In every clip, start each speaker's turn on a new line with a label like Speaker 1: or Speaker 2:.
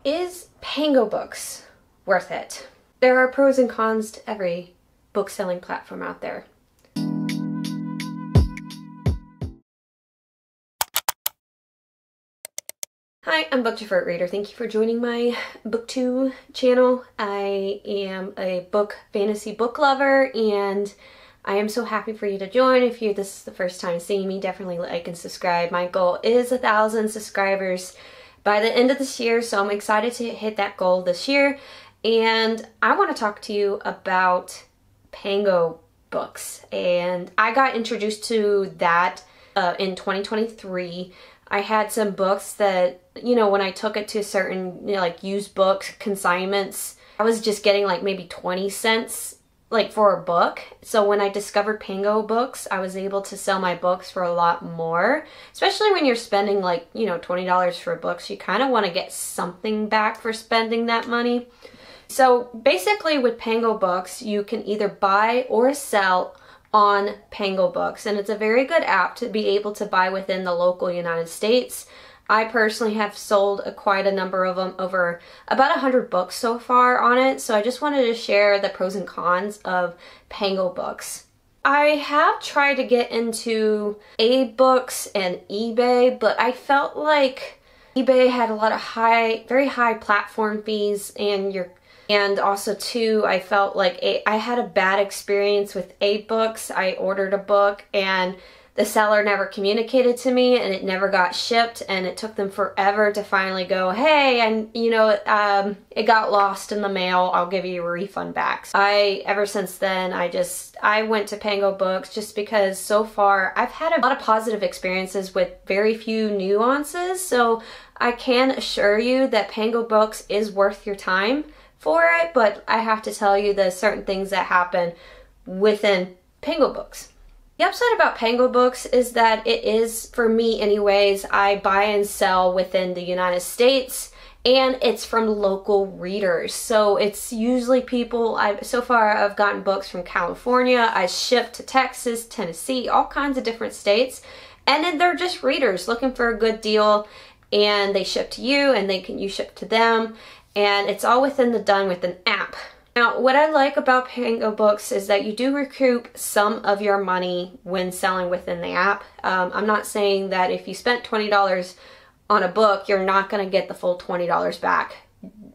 Speaker 1: Is PangoBooks worth it? There are pros and cons to every book selling platform out there. Hi, I'm Book2 Reader. Thank you for joining my Book2 channel. I am a fantasy book lover, and I am so happy for you to join. If this is the first time seeing me, definitely like and subscribe. My goal is 1,000 subscribers by the end of this year, so I'm excited to hit that goal this year. And I want to talk to you about PangoBooks. And I got introduced to that in 2023. I had some books that, when I took it to certain, like used books, consignments, I was just getting like maybe 20 cents like for a book. So when I discovered PangoBooks, I was able to sell my books for a lot more, especially when you're spending like, $20 for books. You kind of want to get something back for spending that money. So basically with PangoBooks, you can either buy or sell on PangoBooks, and it's a very good app to be able to buy within the local United States. I personally have sold quite a number of them, over about 100 books so far on it, so I just wanted to share the pros and cons of PangoBooks. I have tried to get into AbeBooks and eBay, but I felt like eBay had a lot of very high platform fees, and also too, I felt like I had a bad experience with AbeBooks. I ordered a book and the seller never communicated to me, and it never got shipped, and it took them forever to finally go, hey, and it got lost in the mail, I'll give you a refund back. Ever since then, I went to PangoBooks just because so far I've had a lot of positive experiences with very few nuances, so I can assure you that PangoBooks is worth your time for it, but I have to tell you there's certain things that happen within PangoBooks. The upside about PangoBooks is that it is, for me anyways, I buy and sell within the United States, and it's from local readers. So it's usually people, so far I've gotten books from California, I shipped to Texas, Tennessee, all kinds of different states, and then they're just readers looking for a good deal, and they ship to you, and you ship to them, and it's all done with an app. Now, what I like about PangoBooks is that you do recoup some of your money when selling within the app. I'm not saying that if you spent $20 on a book, you're not going to get the full $20 back.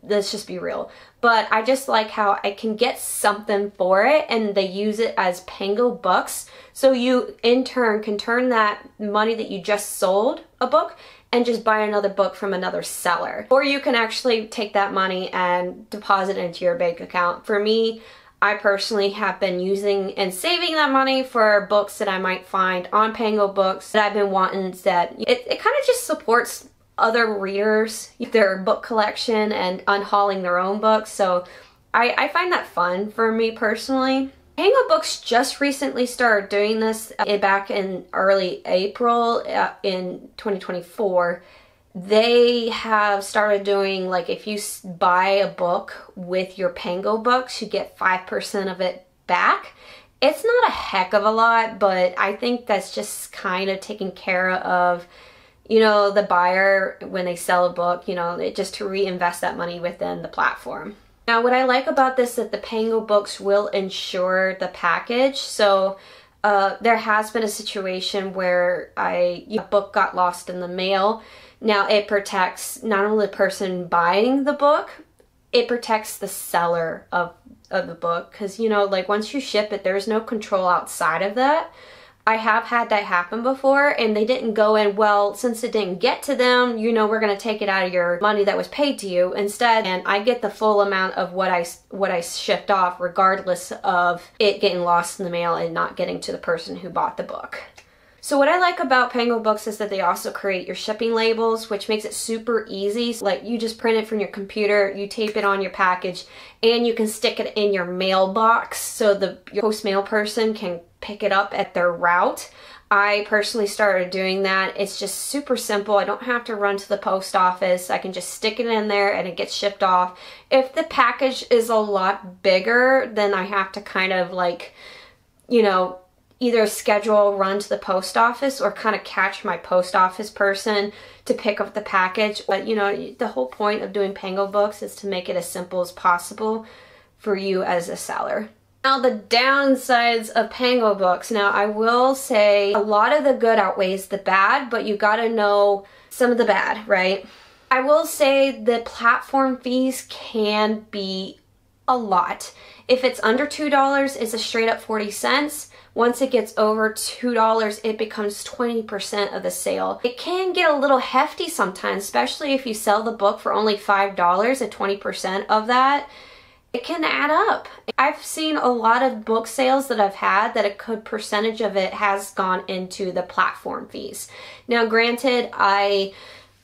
Speaker 1: Let's just be real. But I just like how I can get something for it, and they use it as PangoBooks. So you, in turn, can turn that money that you just sold a book and just buy another book from another seller. Or you can actually take that money and deposit it into your bank account. For me, I personally have been using and saving that money for books that I might find on PangoBooks that I've been wanting, that it kind of just supports other readers, their book collection, and unhauling their own books. So I find that fun for me personally. PangoBooks just recently started doing this back in early April in 2024. They have started doing, like, if you buy a book with your PangoBooks, you get 5% of it back. It's not a heck of a lot, but I think that's just kind of taking care of, the buyer when they sell a book, just to reinvest that money within the platform. Now, what I like about this is that the PangoBooks will insure the package. So there has been a situation where a book got lost in the mail. Now, it protects not only the person buying the book, it protects the seller of the book. Because, like, once you ship it, there's no control outside of that. I have had that happen before, and they didn't go in, well, since it didn't get to them, we're going to take it out of your money that was paid to you instead, and I get the full amount of what I shipped off, regardless of it getting lost in the mail and not getting to the person who bought the book. So what I like about PangoBooks is that they also create your shipping labels, which makes it super easy. Like, you just print it from your computer, you tape it on your package, and you can stick it in your mailbox so your post mail person can pick it up at their route. I personally started doing that. It's just super simple. I don't have to run to the post office. I can just stick it in there and it gets shipped off. If the package is a lot bigger, then I have to kind of, like, either schedule a run to the post office or kind of catch my post office person to pick up the package. But you know, the whole point of doing PangoBooks is to make it as simple as possible for you as a seller. Now the downsides of PangoBooks. Now I will say a lot of the good outweighs the bad, but you gotta know some of the bad, right? I will say the platform fees can be a lot. If it's under $2, it's a straight up 40 cents. Once it gets over $2, it becomes 20% of the sale. It can get a little hefty sometimes, especially if you sell the book for only $5 at 20% of that. It can add up. I've seen a lot of book sales that I've had that a good percentage of it has gone into the platform fees. Now granted,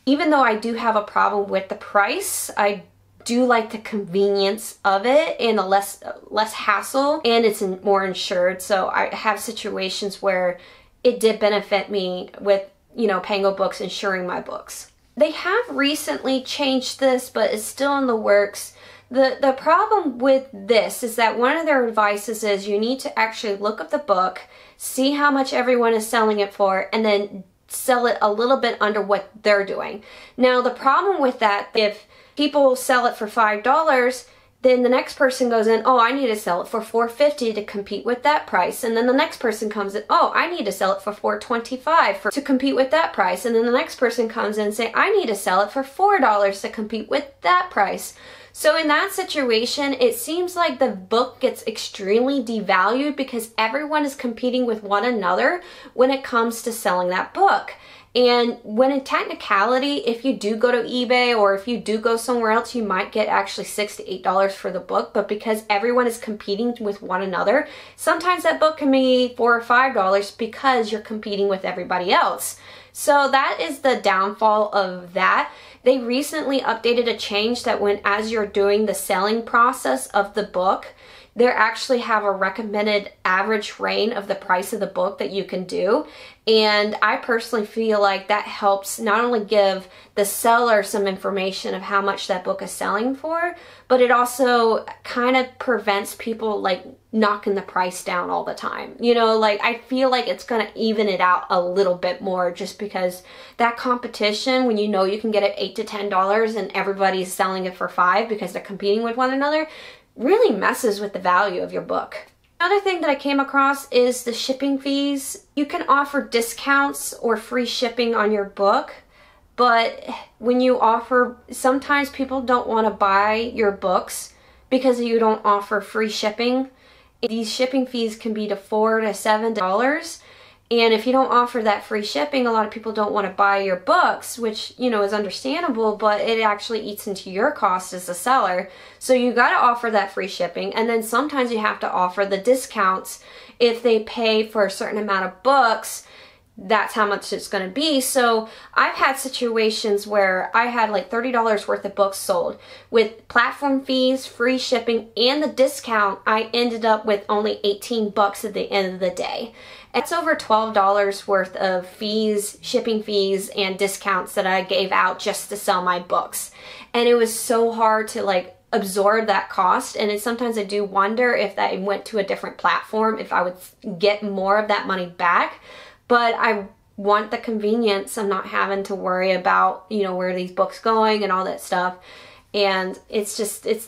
Speaker 1: even though I do have a problem with the price, I do like the convenience of it and a less hassle, and it's more insured. So I have situations where it did benefit me with, you know, PangoBooks insuring my books. They have recently changed this, but it's still in the works. The problem with this is that one of their advices is you need to actually look up the book, see how much everyone is selling it for, and then sell it a little bit under what they're doing. Now the problem with that, if people sell it for $5, then the next person goes in, oh, I need to sell it for $4.50 to compete with that price. And then the next person comes in, oh, I need to sell it for $4.25 to compete with that price. And then the next person comes in and say, I need to sell it for $4 to compete with that price. So in that situation, it seems like the book gets extremely devalued because everyone is competing with one another when it comes to selling that book. And when in technicality, if you do go to eBay or if you do go somewhere else, you might get actually $6 to $8 for the book. But because everyone is competing with one another, sometimes that book can be $4 or $5 because you're competing with everybody else. So that is the downfall of that. They recently updated a change that when as you're doing the selling process of the book, they actually have a recommended average range of the price of the book that you can do. And I personally feel like that helps not only give the seller some information of how much that book is selling for, but it also kind of prevents people like knocking the price down all the time. You know, like I feel like it's going to even it out a little bit more just because that competition, when you know you can get it $8 to $10 and everybody's selling it for $5 because they're competing with one another, really messes with the value of your book. Another thing that I came across is the shipping fees. You can offer discounts or free shipping on your book, but when you offer, sometimes people don't want to buy your books because you don't offer free shipping. These shipping fees can be to $4 to $7. And if you don't offer that free shipping, a lot of people don't want to buy your books, which, you know, is understandable, but it actually eats into your cost as a seller. So you got to offer that free shipping. And then sometimes you have to offer the discounts. If they pay for a certain amount of books, that's how much it's going to be. So I've had situations where I had like $30 worth of books sold. With platform fees, free shipping, and the discount, I ended up with only $18 at the end of the day. It's over $12 worth of fees, shipping fees, and discounts that I gave out just to sell my books. And it was so hard to like absorb that cost. And sometimes I do wonder if that went to a different platform, if I would get more of that money back. But I want the convenience of not having to worry about, you know, where are these books going and all that stuff. And it's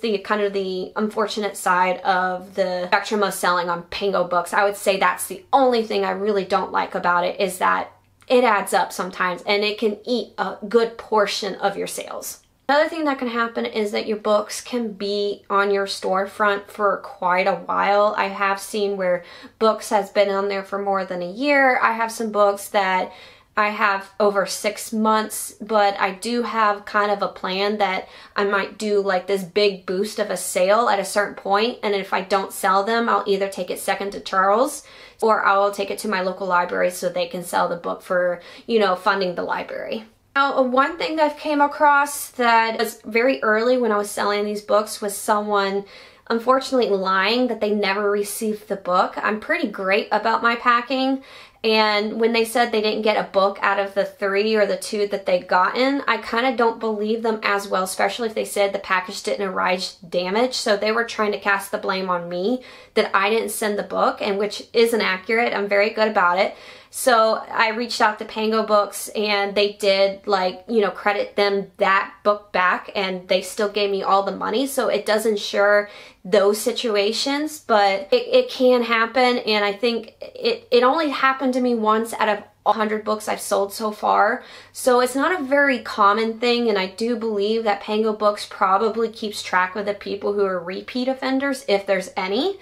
Speaker 1: the kind of the unfortunate side of the spectrum of selling on PangoBooks. I would say that's the only thing I really don't like about it, is that it adds up sometimes and it can eat a good portion of your sales. Another thing that can happen is that your books can be on your storefront for quite a while. I have seen where books has been on there for more than a year. I have some books that I have over 6 months, but I do have kind of a plan that I might do like this big boost of a sale at a certain point, and if I don't sell them, I'll either take it second to Charles or I'll take it to my local library so they can sell the book for, you know, funding the library. Now, one thing that I've came across that was very early when I was selling these books was someone unfortunately lying that they never received the book. I'm pretty great about my packing, And when they said they didn't get a book out of the 3 or the 2 that they'd gotten, I kind of don't believe them as well, especially if they said the package didn't arrive damaged. So they were trying to cast the blame on me that I didn't send the book, and which isn't accurate. I'm very good about it. So I reached out to PangoBooks, and they did, like, you know, credit them that book back, and they still gave me all the money. So it does ensure those situations, but it can happen. And I think it only happened to me once out of 100 books I've sold so far. So it's not a very common thing, and I do believe that PangoBooks probably keeps track of the people who are repeat offenders, if there's any.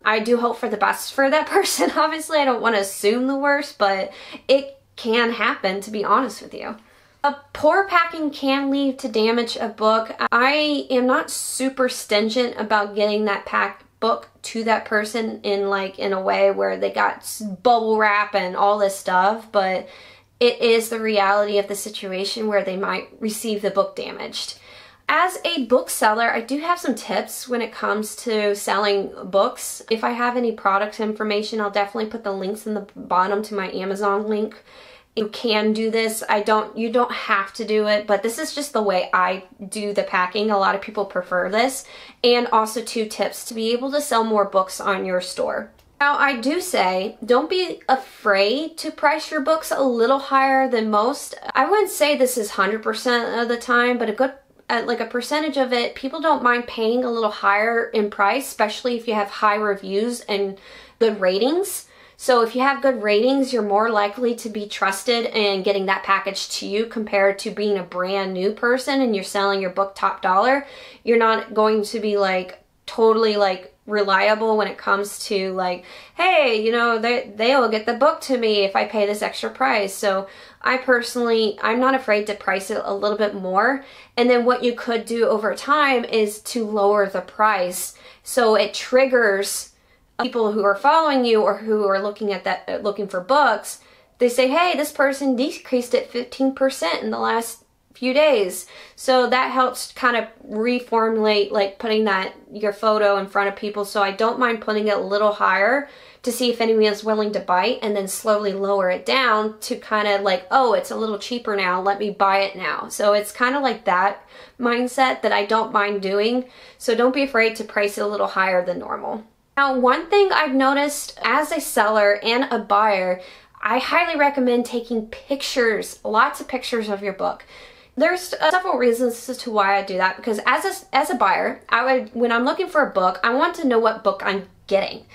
Speaker 1: I do hope for the best for that person. Obviously, I don't want to assume the worst, but it can happen, to be honest with you. A poor packing can lead to damage a book. I am not super stingent about getting that book to that person in a way where they got bubble wrap and all this stuff, but it is the reality of the situation where they might receive the book damaged. As a bookseller, I do have some tips when it comes to selling books. If I have any product information, I'll definitely put the links in the bottom to my Amazon link. You can do this. You don't have to do it, but this is just the way I do the packing. A lot of people prefer this. And also 2 tips to be able to sell more books on your store. Now, I do say, don't be afraid to price your books a little higher than most. I wouldn't say this is 100% of the time, but a percentage of it, people don't mind paying a little higher in price, especially if you have high reviews and good ratings. So if you have good ratings, you're more likely to be trusted in getting that package to you compared to being a brand new person and you're selling your book top dollar. You're not going to be totally reliable when it comes to hey, you know, they'll get the book to me if I pay this extra price. So I'm not afraid to price it a little bit more. And then what you could do over time is to lower the price so it triggers people who are following you or who are looking for books. They say, hey, this person decreased it 15% in the last few days. So that helps kind of reformulate, putting your photo in front of people. So I don't mind putting it a little higher to see if anyone is willing to bite, and then slowly lower it down to kind of oh, it's a little cheaper now, let me buy it now. So it's kind of like that mindset that I don't mind doing. So don't be afraid to price it a little higher than normal. Now, one thing I've noticed as a seller and a buyer, I highly recommend taking pictures, lots of pictures of your book. There's several reasons as to why I do that, because as a buyer, when I'm looking for a book, I want to know what book I'm getting.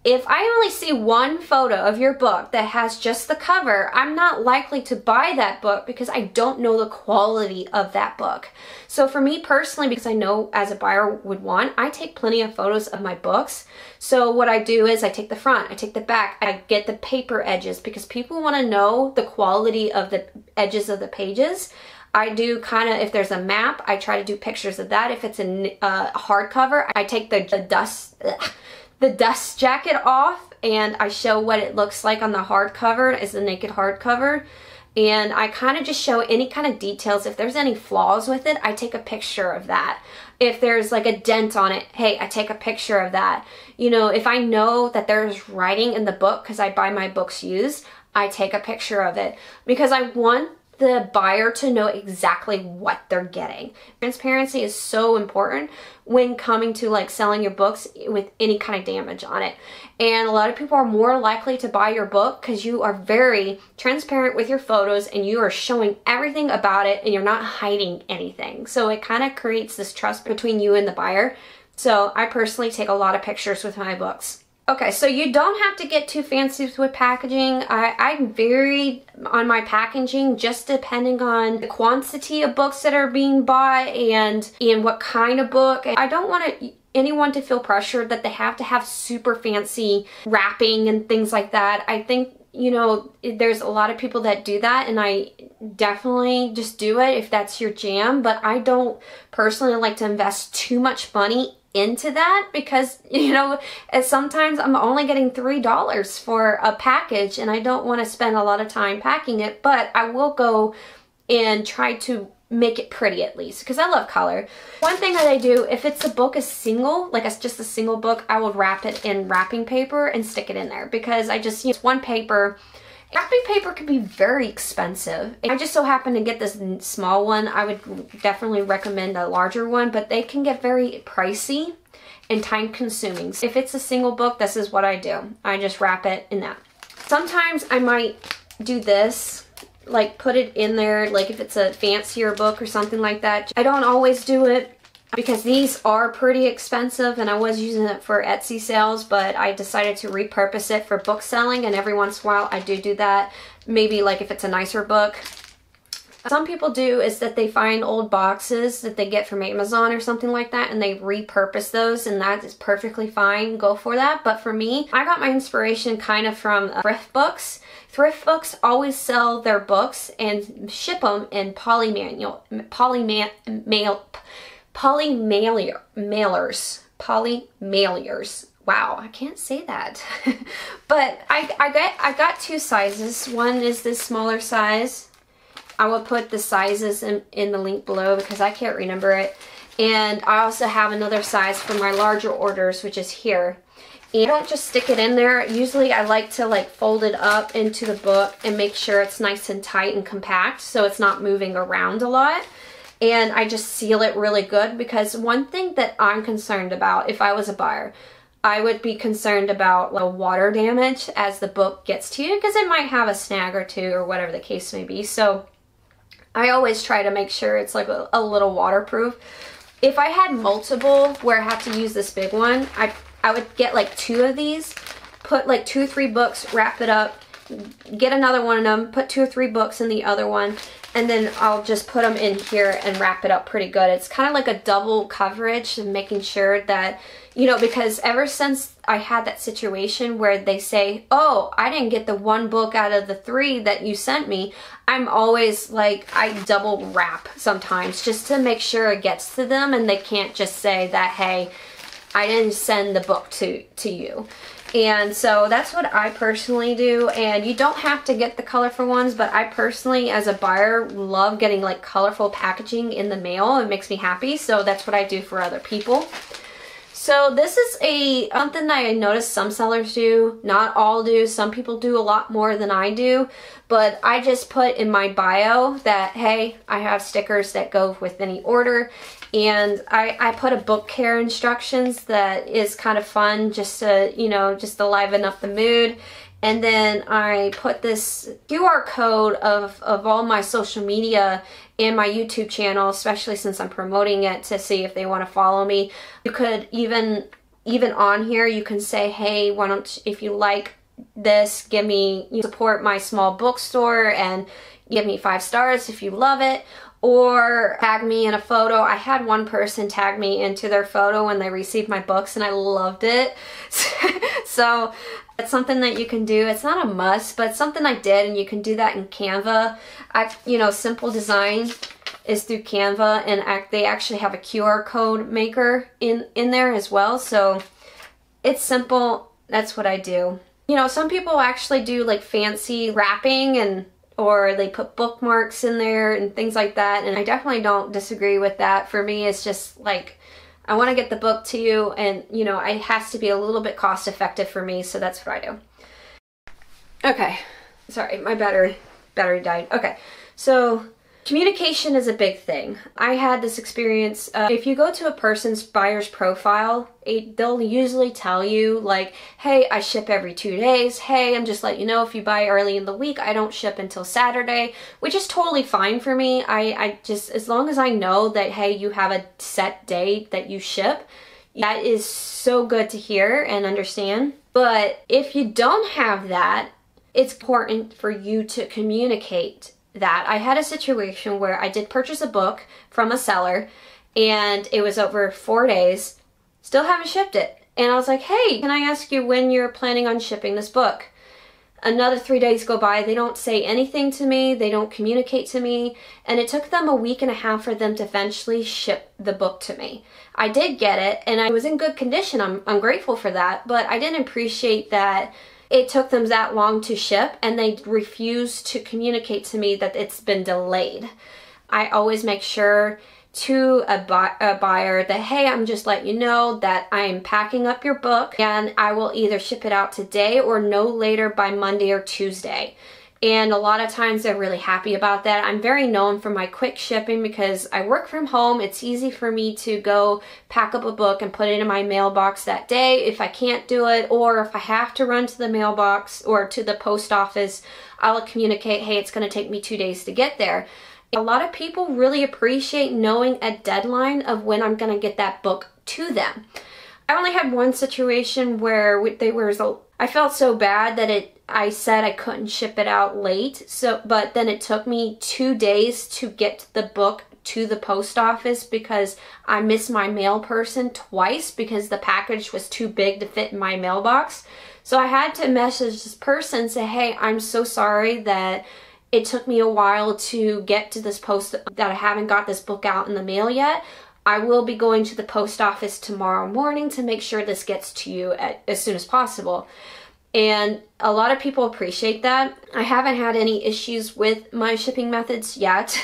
Speaker 1: If I only see one photo of your book that has just the cover, I'm not likely to buy that book because I don't know the quality of that book. So for me personally, because I know as a buyer would want, I take plenty of photos of my books. So what I do is I take the front, I take the back, I get the paper edges because people want to know the quality of the edges of the pages. I do if there's a map, I try to do pictures of that. If it's a hardcover, I take the dust jacket off and I show what it looks like on the hardcover as the naked hardcover. And I kind of just show any kind of details. If there's any flaws with it, I take a picture of that. If there's a dent on it, hey, I take a picture of that. You know, if I know that there's writing in the book because I buy my books used, I take a picture of it because I want the buyer to know exactly what they're getting. Transparency is so important when coming to selling your books with any kind of damage on it. And a lot of people are more likely to buy your book because you are very transparent with your photos and you are showing everything about it and you're not hiding anything. So it kind of creates this trust between you and the buyer. So I personally take a lot of pictures with my books. Okay, so you don't have to get too fancy with packaging. I vary on my packaging just depending on the quantity of books that are being bought and what kind of book. I don't want anyone to feel pressured that they have to have super fancy wrapping and things like that. I think, you know, there's a lot of people that do that, and I definitely just do it if that's your jam, but I don't personally like to invest too much money into that because, you know, sometimes I'm only getting $3 for a package and I don't want to spend a lot of time packing it, but I will go and try to make it pretty at least because I love color. One thing that I do, if it's a book is single, it's just a single book, I will wrap it in wrapping paper and stick it in there because I just use one paper Wrapping paper can be very expensive. I just so happen to get this small one. I would definitely recommend a larger one, but they can get very pricey and time consuming. If it's a single book, this is what I do. I just wrap it in that. Sometimes I might do this, like put it in there, like if it's a fancier book or something like that. I don't always do it because these are pretty expensive, and I was using it for Etsy sales, but I decided to repurpose it for book selling, and every once in a while I do that. Maybe like if it's a nicer book. Some people do is that they find old boxes that they get from Amazon or something like that, and they repurpose those, and that is perfectly fine. Go for that. But for me, I got my inspiration kind of from thrift books. Thrift books always sell their books and ship them in polymailers. Wow, I can't say that. But I got two sizes. One is this smaller size. I will put the sizes in the link below because I can't remember it. And I also have another size for my larger orders, which is here. And I don't just stick it in there. Usually I like to like fold it up into the book and make sure it's nice and tight and compact so it's not moving around a lot. And I just seal it really good, because one thing that I'm concerned about if I was a buyer, I would be concerned about like water damage as the book gets to you, because it might have a snag or two or whatever the case may be. So I always try to make sure it's like a little waterproof. If I had multiple where I have to use this big one, I would get like two of these, put like 2 or 3 books, wrap it up, get another one of them, put 2 or 3 books in the other one, and then I'll just put them in here and wrap it up pretty good. It's kind of like a double coverage, and making sure that, you know, because ever since I had that situation where they say, oh, I didn't get the 1 book out of the 3 that you sent me, I'm always like, I double wrap sometimes just to make sure it gets to them, and they can't just say that, hey, I didn't send the book to you. And so that's what I personally do. And you don't have to get the colorful ones, but I personally, as a buyer, love getting like colorful packaging in the mail. It makes me happy. So that's what I do for other people. So this is something that I noticed some sellers do, not all do. Some people do a lot more than I do, but I just put in my bio that, hey, I have stickers that go with any order. And I put a book care instructions that is kind of fun, just to, you know, just to liven up the mood. And then I put this QR code of all my social media and my YouTube channel, especially since I'm promoting it, to see if they want to follow me. You could even on here, you can say, hey, why don't, if you like this, give me, you support my small bookstore and give me 5 stars if you love it. Or tag me in a photo. I had one person tag me into their photo when they received my books, and I loved it. So it's something that you can do. It's not a must, but it's something I did, and you can do that in Canva. You know, Simple Design is through Canva, and they actually have a QR code maker in there as well. So it's simple. That's what I do. You know, some people actually do like fancy wrapping, or they put bookmarks in there and things like that, and I definitely don't disagree with that. For me, it's just like, I want to get the book to you, and you know, it has to be a little bit cost effective for me, so that's what I do. Okay, sorry, my battery died. Okay, so communication is a big thing. I had this experience. If you go to a person's buyer's profile, they'll usually tell you like, hey, I ship every 2 days. Hey, I'm just letting you know, if you buy early in the week, I don't ship until Saturday, which is totally fine for me. I just, as long as I know that, hey, you have a set day that you ship, that is so good to hear and understand. But if you don't have that, it's important for you to communicate that. I had a situation where I did purchase a book from a seller, and it was over 4 days, still haven't shipped it. And I was like, hey, can I ask you when you're planning on shipping this book? Another 3 days go by, they don't say anything to me, they don't communicate to me, and it took them a week and a half for them to eventually ship the book to me. I did get it, and I was in good condition. I'm grateful for that, but I didn't appreciate that it took them that long to ship, and they refused to communicate to me that it's been delayed. I always make sure to a buyer that, hey, I'm just letting you know that I'm packing up your book, and I will either ship it out today or no later by Monday or Tuesday. And a lot of times they're really happy about that. I'm very known for my quick shipping because I work from home. It's easy for me to go pack up a book and put it in my mailbox that day if I can't do it, or if I have to run to the mailbox or to the post office, I'll communicate, hey, it's going to take me 2 days to get there. A lot of people really appreciate knowing a deadline of when I'm going to get that book to them. I only had one situation where I felt so bad that I said I couldn't ship it out late. But then it took me 2 days to get the book to the post office because I missed my mail person twice because the package was too big to fit in my mailbox. So I had to message this person and say, hey, I'm so sorry that it took me a while to get to this post, that I haven't got this book out in the mail yet. I will be going to the post office tomorrow morning to make sure this gets to you as soon as possible. And a lot of people appreciate that. I haven't had any issues with my shipping methods yet.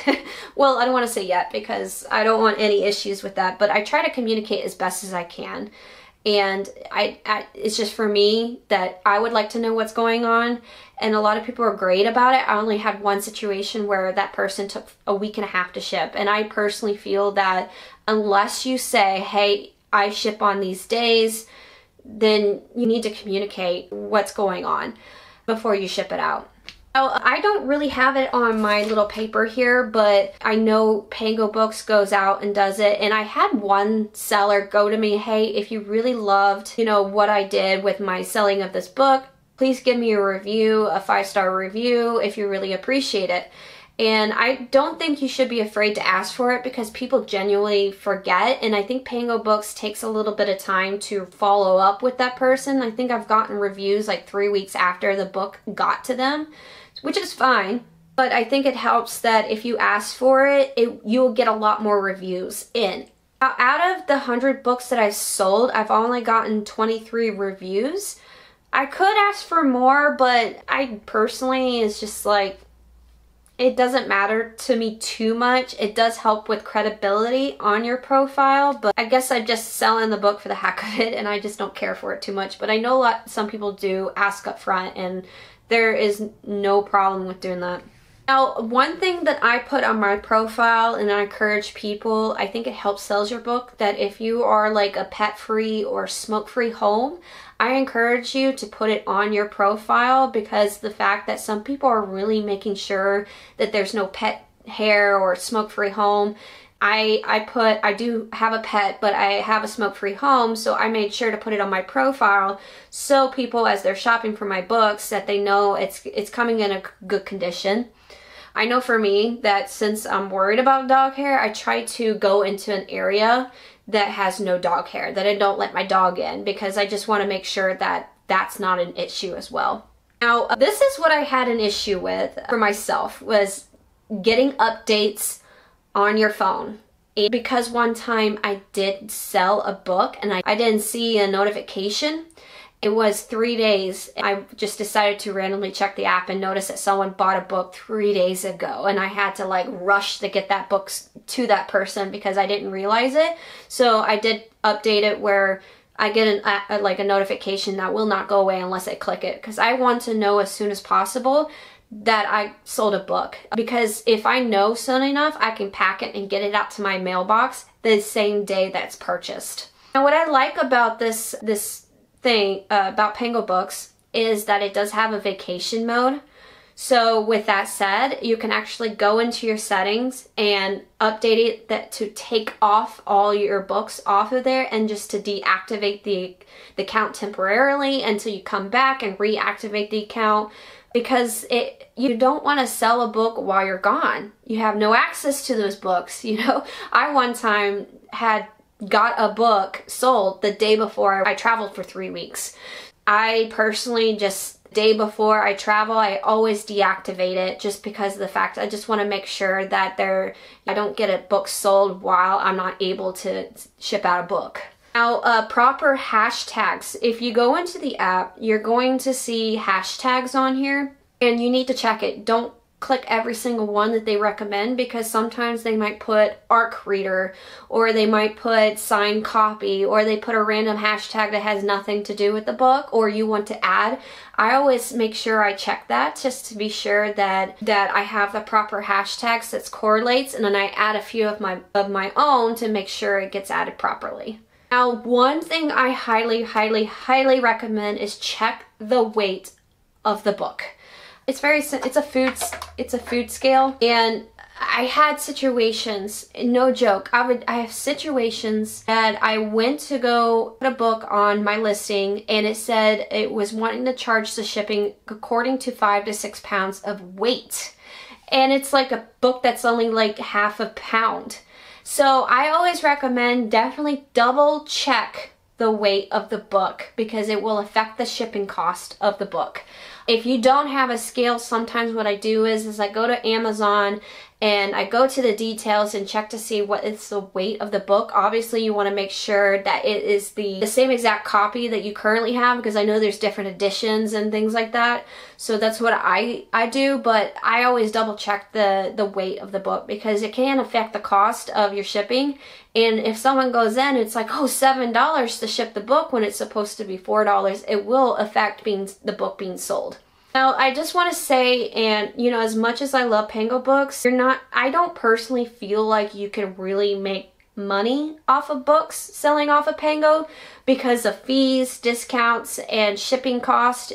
Speaker 1: Well, I don't want to say yet because I don't want any issues with that, but I try to communicate as best as I can. And it's just for me that I would like to know what's going on. And a lot of people are great about it. I only had one situation where that person took a week and a half to ship. And I personally feel that unless you say, hey, I ship on these days, then you need to communicate what's going on before you ship it out. Now, I don't really have it on my little paper here, but I know PangoBooks goes out and does it. And I had one seller go to me, hey, if you really loved, what I did with my selling of this book, please give me a review, a 5-star review, if you really appreciate it. And I don't think you should be afraid to ask for it because people genuinely forget. And I think PangoBooks takes a little bit of time to follow up with that person. I think I've gotten reviews like 3 weeks after the book got to them, which is fine. But I think it helps that if you ask for it, you'll get a lot more reviews in. Now, out of the 100 books that I've sold, I've only gotten 23 reviews. I could ask for more, but I personally, it's just like, it doesn't matter to me too much. It does help with credibility on your profile, but I guess I'm just selling the book for the heck of it and I just don't care for it too much. But I know some people do ask up front and there is no problem with doing that. Now, one thing that I put on my profile and I encourage people, I think it helps sell your book, that if you are like a pet-free or smoke-free home, I encourage you to put it on your profile because the fact that some people are really making sure that there's no pet hair or smoke-free home. I do have a pet, but I have a smoke-free home, so I made sure to put it on my profile so people, as they're shopping for my books, that they know it's coming in a good condition. I know for me that since I'm worried about dog hair, I try to go into an area that has no dog hair, that I don't let my dog in, because I just want to make sure that that's not an issue as well. Now, this is what I had an issue with for myself, was getting updates on your phone. And because one time I did sell a book and I didn't see a notification, it was 3 days. I just decided to randomly check the app and notice that someone bought a book 3 days ago, and I had to like rush to get that book to that person because I didn't realize it. So I did update it where I get a notification that will not go away unless I click it, because I want to know as soon as possible that I sold a book. Because if I know soon enough, I can pack it and get it out to my mailbox the same day that's purchased. Now, what I like about this thing about PangoBooks is that it does have a vacation mode. So with that said, you can actually go into your settings and update it to take off all your books off of there and just to deactivate the account temporarily until you come back and reactivate the account, because you don't want to sell a book while you're gone. You have no access to those books. I one time got a book sold the day before I traveled for 3 weeks. I personally just, day before I travel, I always deactivate it just because of the fact I just want to make sure that I don't get a book sold while I'm not able to ship out a book. Now, proper hashtags. If you go into the app, you're going to see hashtags on here and you need to check it. Don't click every single one that they recommend, because sometimes they might put ARC reader, or they might put signed copy, or they put a random hashtag that has nothing to do with the book or you want to add. I always make sure I check that just to be sure that I have the proper hashtags that correlates, and then I add a few of my own to make sure it gets added properly. Now, one thing I highly, highly, highly recommend is check the weight of the book. It's a food scale, and I had situations, no joke, I have situations that I went to go put a book on my listing and it said it was wanting to charge the shipping according to 5 to 6 pounds of weight. And it's like a book that's only like half a pound. So I always recommend definitely double check the weight of the book, because it will affect the shipping cost of the book. If you don't have a scale, sometimes what I do is I go to Amazon and I go to the details and check to see what is the weight of the book. Obviously, you want to make sure that it is the same exact copy that you currently have, because I know there's different editions and things like that. So that's what I do, but I always double check the weight of the book, because it can affect the cost of your shipping. And if someone goes in, it's like, oh, $7 to ship the book when it's supposed to be $4, it will affect the book being sold. Now, I just want to say, and you know, as much as I love PangoBooks, I don't personally feel like you can really make money off of books selling off of Pango because of fees, discounts, and shipping cost.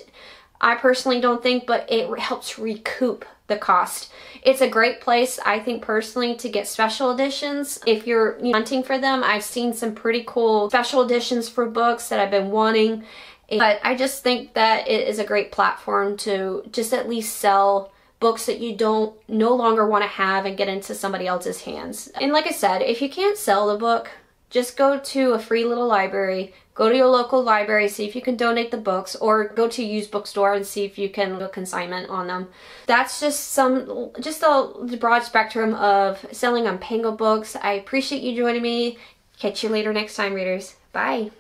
Speaker 1: I personally don't think, but it helps recoup the cost. It's a great place, I think personally, to get special editions. If you're hunting for them, I've seen some pretty cool special editions for books that I've been wanting. But I just think that it is a great platform to just at least sell books that you no longer want to have and get into somebody else's hands. And like I said, if you can't sell the book, just go to a free little library, go to your local library, see if you can donate the books, or go to a used bookstore and see if you can do a consignment on them. That's just a broad spectrum of selling on PangoBooks. I appreciate you joining me. Catch you later next time, readers. Bye.